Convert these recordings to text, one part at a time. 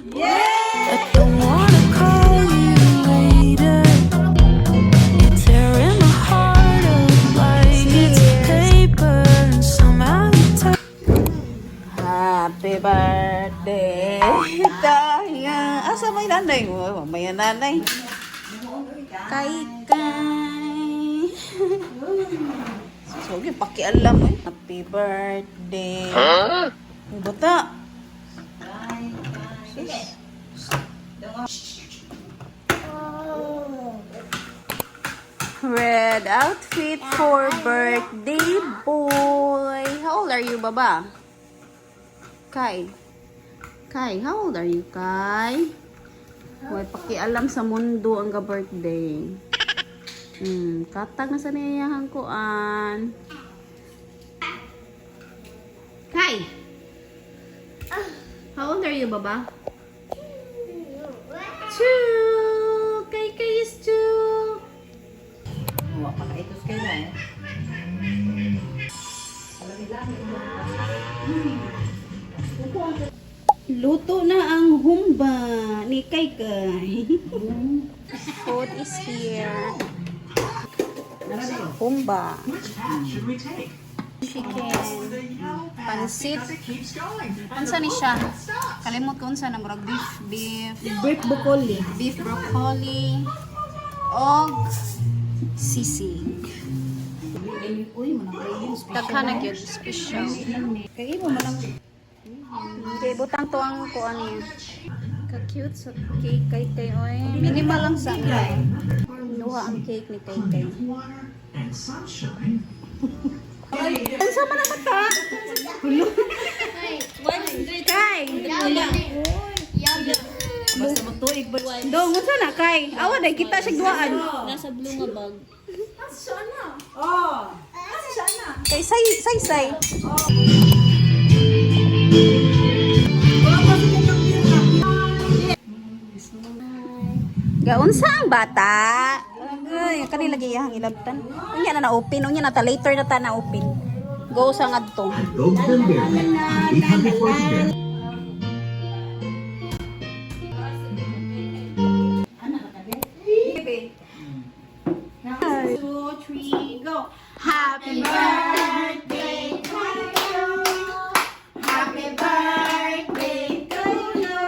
I don't wanna call you later. You're tearing my heart up like it's paper, and somehow you take. Happy birthday tayo. Asa may nanay mo? May nanay. Kay. So, yung pakialam eh. Happy birthday. Ay, bata. Red outfit for birthday boy. How old are you, baba? Kai. Kai, how old are you, Kai? Huwag pakialam sa mundo ang ka-birthday. Katag na sa niyahan koan. Kai! How old are you, baba? 2! Kai is 2! Huwag pa kaitos kayo na eh. Luto na ang humba ni Kai. Food is here. Humba. Chicken. Pansit. Unsa ni siya? Kalimot ko unsa na murag beef broccoli. Beef broccoli. Og sisig. Daghan na gyud special. Kay mo man ang kay butang to ang kuan niya. Ka-cute sa cake kay Tay oy. Minimal lang sa duha ang cake ni Tay. Unsa man ang mata? Kay. Basta mo tuig ba? Dong unsa na kay? Awa dai kita sig duaan. Nasa blue nga bag. Kay say. Gaunsa ang bata? Ay, kanila giyahang ilabtan. Unya na na-open, unya na ta later na ta na-open. Go sa ngadto. Golden Berry, 840 grams. Happy birthday to you. Happy birthday to you.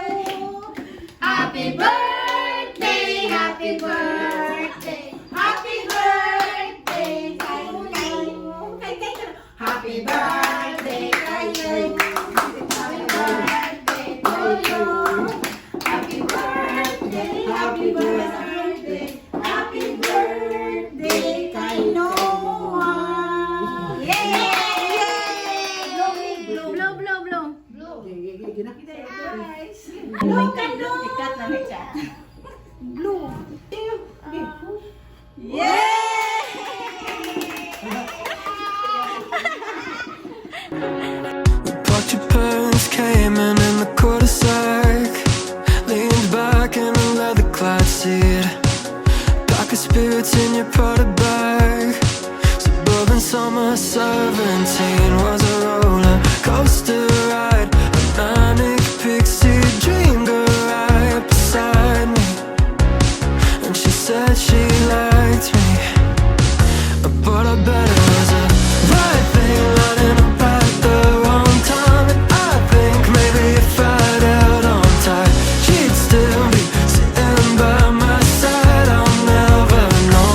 Happy birthday, happy birthday. Happy birthday to you. Happy birthday to you. Happy birthday to you. Happy birthday, happy birthday. Happy birthday kay Noah. Yay! Blow. Ano ka no? Ikat na siya. Blue. Yay! But your parents came in the cul-de-sac, leaned back in a leather-clad seat, pocket spirits in your Prada bag. Suburban summer 17 was a roller coaster ride, a manic pixie dream girl right beside me, and she said she liked me, but I bet it was a right thing lining up at the wrong time. And I think maybe if I'd held on tight, she'd still be sitting by my side. I'll never know.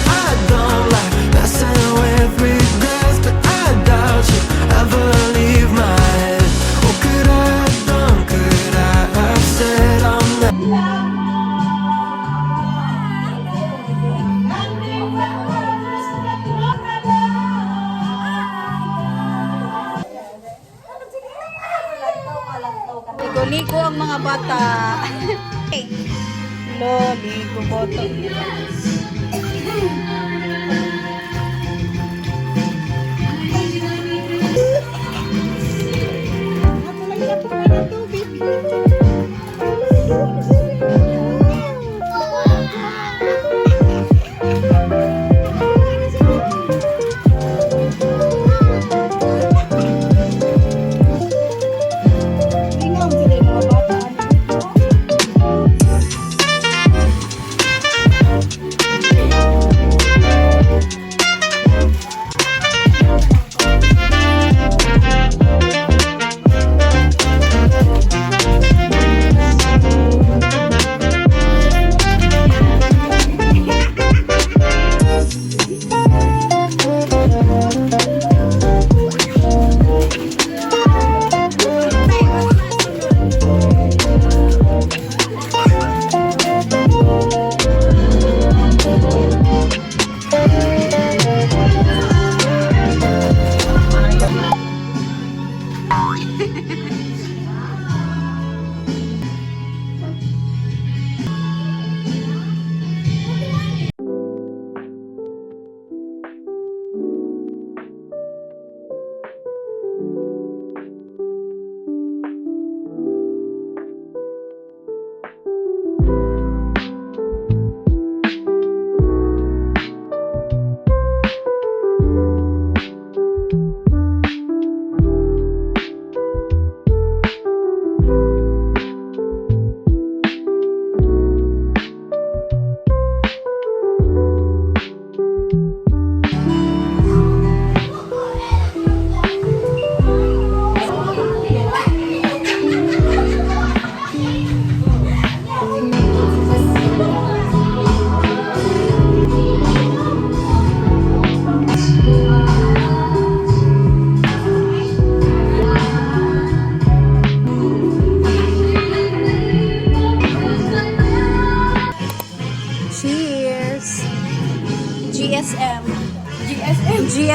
I don't like messing with regrets, but I doubt you'll ever leave my head. What could I have done? Could I have said I'm never? Ligo-ligo ang mga bata. Ligo bata.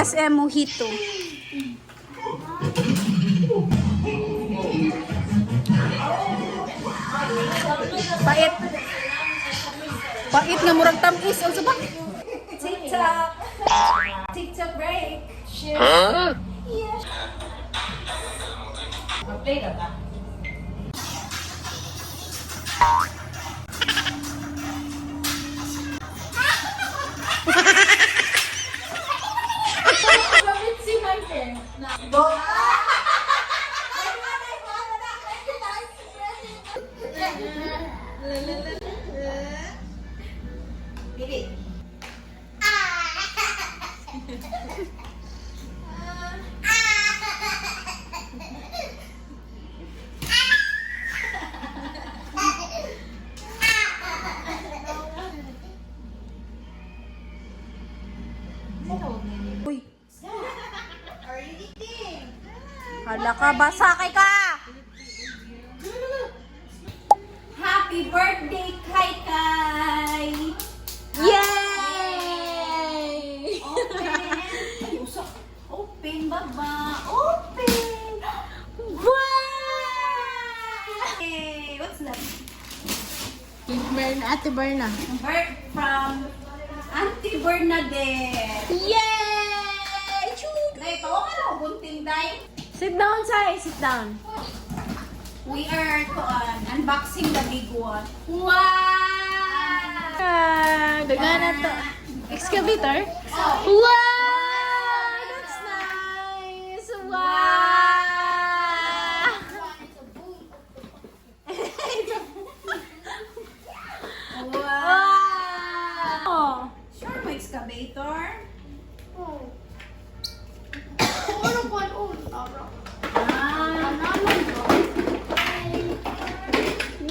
SM Mojito. Pait. Pait nga murag tamis. Unsa ba? TikTok. TikTok break. Play na ba? Si Michael. Pili. Uy. Hala ka, basakay ka! Happy birthday, Kai Kai! Yay! Open! Open, baba! Open! Wow! Hey, what's that? Ate Berna. Bird from Auntie Bernadette. Yay! Nay, tawa ka na, gunting day. Sit down, Sai. Sit down. We are unboxing the big one. Wow! Dagana to. Excavator? Wow! That's nice! Wow! Wow! Sure, may excavator.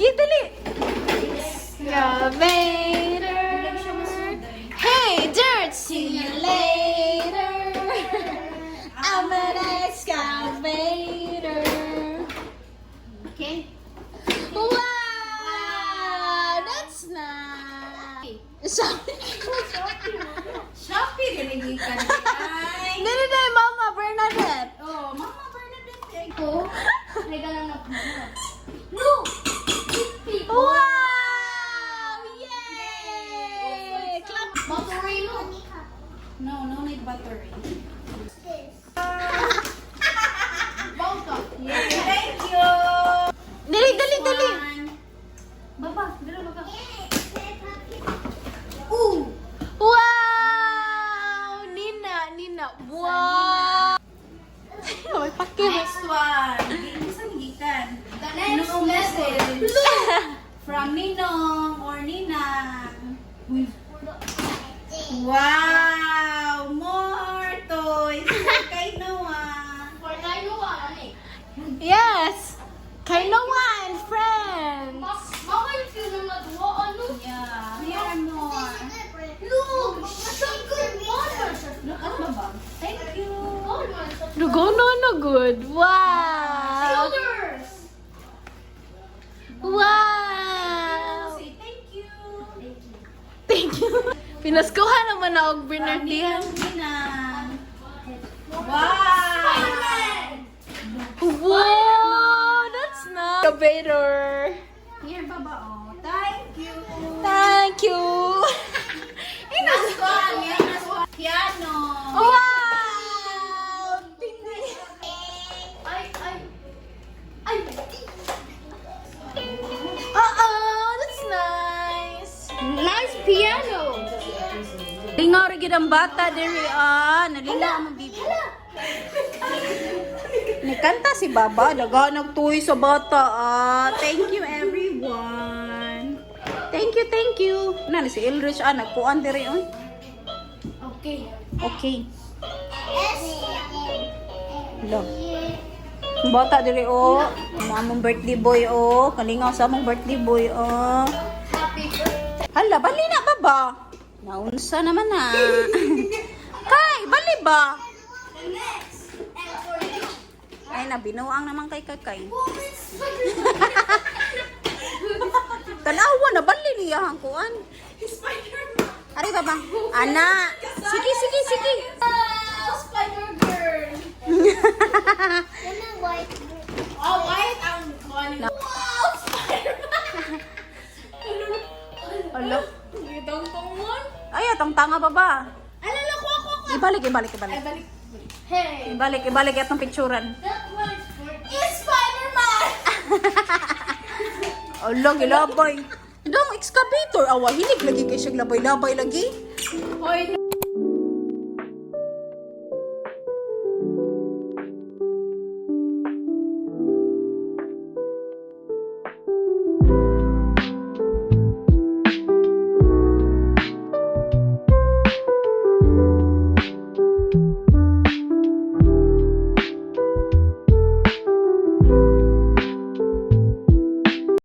Gidali! Excavator! Hey, dirt! See you later! I'm an excavator! Okay. Wow! That's nice! Shopee, nalingin ka na ay. Dili na yung Mama Bernadette! Oh, Mama Bernadette. Wow! Yay! Clap! No, no need battery. Yay, thank you. Dali, dali, dali! Baba, dala baba. Wow! Nina, Nina! Wow! May pakir. Next one. Saan gikan? No message. From Ninong or Ninang. Wow! More toys for kay Noah. Yes! Kay Noah and friends! Yeah, here are more. Look at my bag. Thank you. Lugono no good. Wow! Wow! Say thank you. Thank you. Pinaskuhan naman na og Bernardian. Ninang. Wow! Wow! That's nice. Excavator. Here, baba. Oh, thank you. Thank you. Last one. Yan, last one. Piano. Wow! Tingnan. That's nice. Nice piano. Lingaw rin ang bata diri nalingaw ang bibi. Nikanta si Baba, daganag tuwi sa bata Thank you everyone. Thank you. Na si Elrich nagkuan diri Okay. Okay. Hello. Bata diri among birthday boy kalingaw sa among birthday boy Hala, bali na ba? Naunsa naman na. Kay, bali ba? Ay, nabinuang naman kay Kakay. Tanawa na bali niya hangkuan. Ari ba? Ana. Sige. Oh, white ang kuhanin. Wow! Spider-Man! Alo. Itong tungmon. Ay, atong tanga baba. Alala ko. Ibalik. Ay, balik. Hey! Ibalik atong picturean. That one is Spider-Man! Alo, gilabay. Dong excavator awa hilig lagi kay siya labay-labay lagi. Hoy,